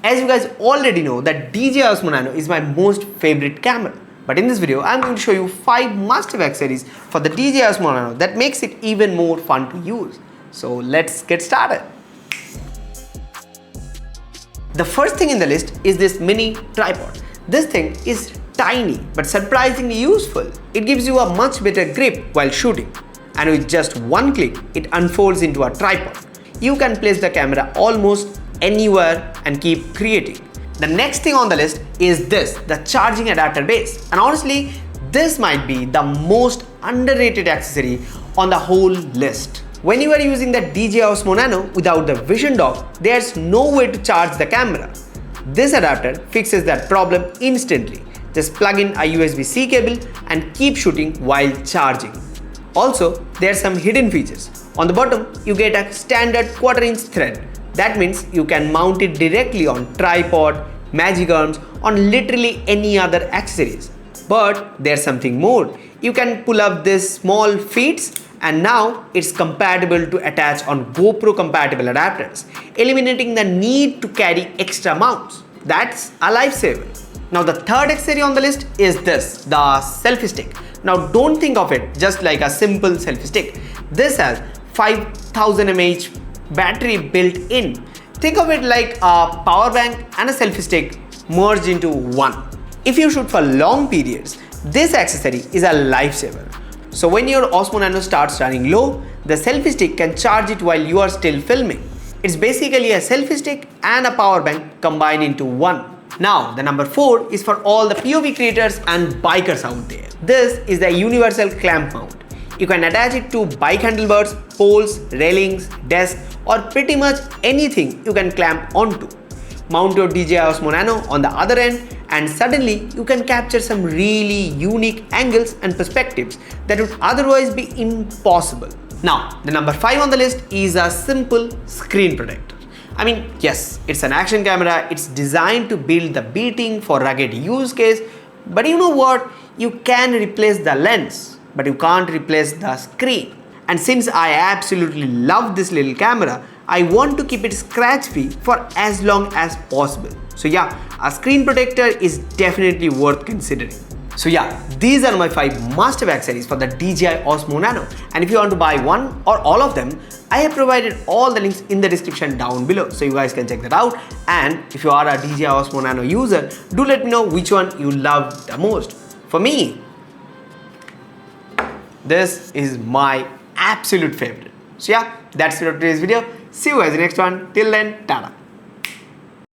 As you guys already know that DJI Osmo Nano is my most favorite camera. But in this video, I'm going to show you 5 must-have accessories for the DJI Osmo Nano that makes it even more fun to use. So let's get started. The first thing in the list is this mini tripod. This thing is tiny but surprisingly useful. It gives you a much better grip while shooting. And with just one click, it unfolds into a tripod. You can place the camera almost anywhere and keep creating. The next thing on the list is this, the charging adapter base. And honestly, this might be the most underrated accessory on the whole list. When you are using the DJI Osmo Nano without the vision dock, there's no way to charge the camera. This adapter fixes that problem instantly. Just plug in a USB-C cable and keep shooting while charging. Also, there are some hidden features. On the bottom, you get a standard 1/4-inch thread. That means you can mount it directly on tripod, magic arms, on literally any other accessories. But there's something more. You can pull up these small feet and now it's compatible to attach on GoPro compatible adapters, eliminating the need to carry extra mounts. That's a lifesaver. Now the third accessory on the list is this, the selfie stick. Now don't think of it just like a simple selfie stick. This has 5000 mAh battery built in. Think of it like a power bank and a selfie stick merged into one. If you shoot for long periods, this accessory is a lifesaver. So when your Osmo Nano starts running low, the selfie stick can charge it while you are still filming. It's basically a selfie stick and a power bank combined into one. Now, the number 4 is for all the POV creators and bikers out there. This is the universal clamp mount. You can attach it to bike handlebars, poles, railings, desks, or pretty much anything you can clamp onto. Mount your DJI Osmo Nano on the other end and suddenly you can capture some really unique angles and perspectives that would otherwise be impossible. Now, the number 5 on the list is a simple screen protector. I mean, yes, it's an action camera, it's designed to build the beating for rugged use case, but you know what? You can replace the lens, but you can't replace the screen. And since I absolutely love this little camera, I want to keep it scratch free for as long as possible. So yeah, a screen protector is definitely worth considering. So yeah, these are my 5 must-have accessories for the DJI Osmo Nano. And if you want to buy one or all of them, I have provided all the links in the description down below, so you guys can check that out. And if you are a DJI Osmo Nano user, do let me know which one you love the most. For me, this is my absolute favorite. So yeah, that's it for today's video. See you guys in the next one. Till then, tada.